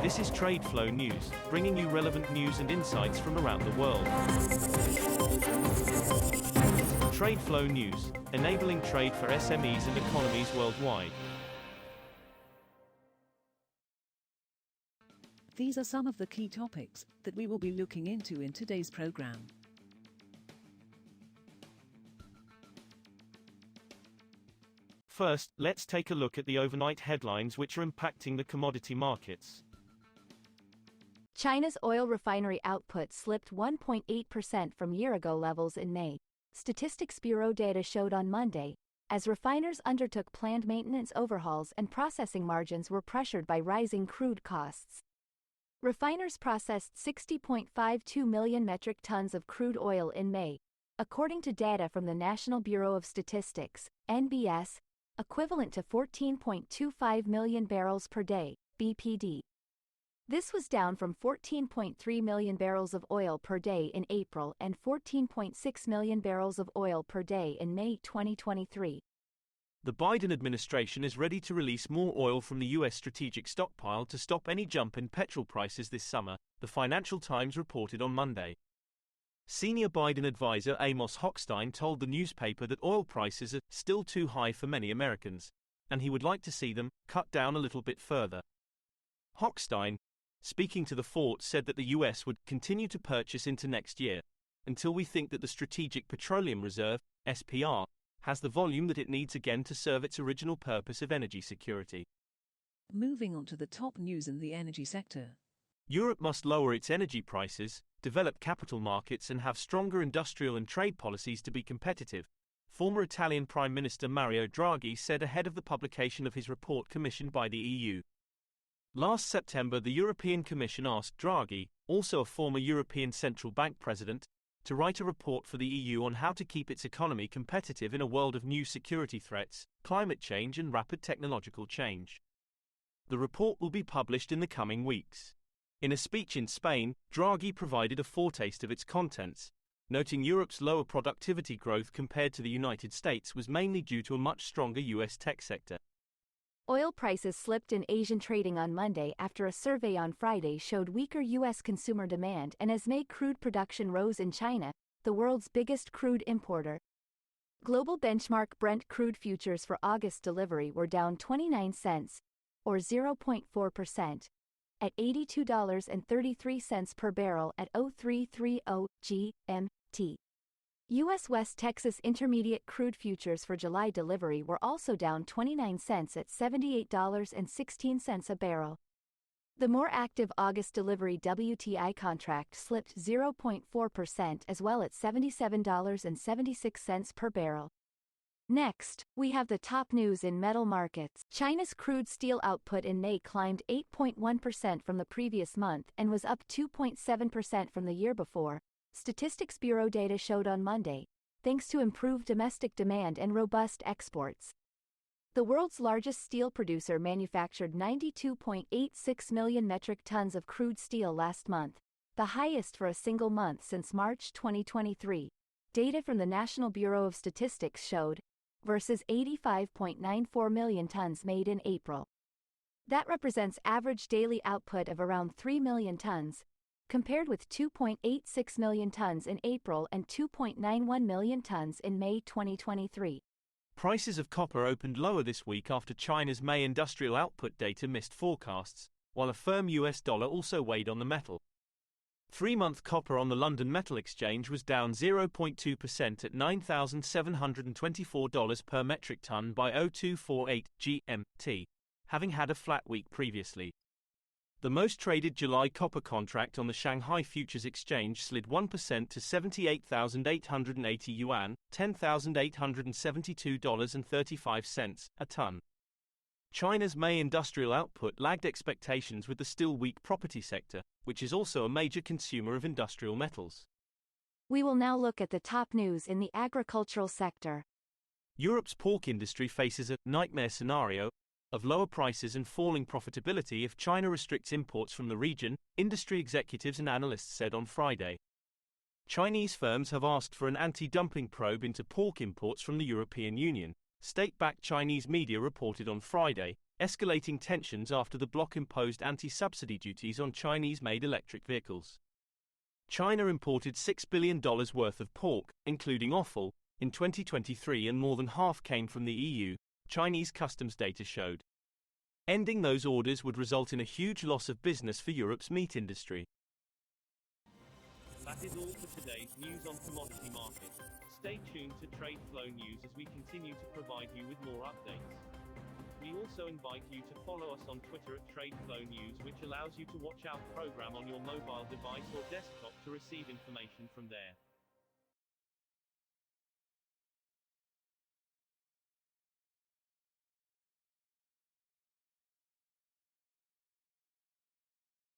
This is Trade Flow News, bringing you relevant news and insights from around the world. Trade Flow News, enabling trade for SMEs and economies worldwide. These are some of the key topics that we will be looking into in today's program. First, let's take a look at the overnight headlines which are impacting the commodity markets. China's oil refinery output slipped 1.8% from year-ago levels in May, Statistics Bureau data showed on Monday, as refiners undertook planned maintenance overhauls and processing margins were pressured by rising crude costs. Refiners processed 60.52 million metric tons of crude oil in May, according to data from the National Bureau of Statistics, NBS, equivalent to 14.25 million barrels per day, BPD. This was down from 14.3 million barrels of oil per day in April and 14.6 million barrels of oil per day in May 2023. The Biden administration is ready to release more oil from the U.S. strategic stockpile to stop any jump in petrol prices this summer, the Financial Times reported on Monday. Senior Biden advisor Amos Hochstein told the newspaper that oil prices are still too high for many Americans, and he would like to see them cut down a little bit further. Hochstein, speaking to the Fort, said that the U.S. would continue to purchase into next year, until we think that the Strategic Petroleum Reserve, SPR, has the volume that it needs again to serve its original purpose of energy security. Moving on to the top news in the energy sector. Europe must lower its energy prices, develop capital markets and have stronger industrial and trade policies to be competitive, former Italian Prime Minister Mario Draghi said ahead of the publication of his report commissioned by the EU. Last September, the European Commission asked Draghi, also a former European Central Bank president, to write a report for the EU on how to keep its economy competitive in a world of new security threats, climate change and rapid technological change. The report will be published in the coming weeks. In a speech in Spain, Draghi provided a foretaste of its contents, noting Europe's lower productivity growth compared to the United States was mainly due to a much stronger U.S. tech sector. Oil prices slipped in Asian trading on Monday after a survey on Friday showed weaker U.S. consumer demand and as May crude production rose in China, the world's biggest crude importer. Global benchmark Brent crude futures for August delivery were down 29 cents, or 0.4%, at $82.33 per barrel at 0330 GMT. U.S. West Texas Intermediate crude futures for July delivery were also down 29 cents at $78.16 a barrel. The more active August delivery WTI contract slipped 0.4% as well at $77.76 per barrel. Next, we have the top news in metal markets. China's crude steel output in May climbed 8.1% from the previous month and was up 2.7% from the year before, Statistics Bureau data showed on Monday, thanks to improved domestic demand and robust exports. The world's largest steel producer manufactured 92.86 million metric tons of crude steel last month, the highest for a single month since March 2023, data from the National Bureau of Statistics showed, versus 85.94 million tons made in April. That represents average daily output of around 3 million tons, compared with 2.86 million tons in April and 2.91 million tons in May 2023. Prices of copper opened lower this week after China's May industrial output data missed forecasts, while a firm US dollar also weighed on the metal. 3-month copper on the London Metal Exchange was down 0.2% at $9,724 per metric ton by 0248 GMT, having had a flat week previously. The most traded July copper contract on the Shanghai Futures Exchange slid 1% to 78,880 yuan, $10,872.35 a ton. China's May industrial output lagged expectations with the still weak property sector, which is also a major consumer of industrial metals. We will now look at the top news in the agricultural sector. Europe's pork industry faces a nightmare scenario of lower prices and falling profitability if China restricts imports from the region, industry executives and analysts said on Friday. Chinese firms have asked for an anti-dumping probe into pork imports from the European Union, state-backed Chinese media reported on Friday, escalating tensions after the bloc imposed anti-subsidy duties on Chinese-made electric vehicles. China imported $6 billion worth of pork, including offal, in 2023, and more than half came from the EU, Chinese customs data showed. Ending those orders would result in a huge loss of business for Europe's meat industry. That is all for today's news on commodity markets. Stay tuned to TradeFlow News as we continue to provide you with more updates. We also invite you to follow us on Twitter at TradeFlow News, which allows you to watch our program on your mobile device or desktop to receive information from there.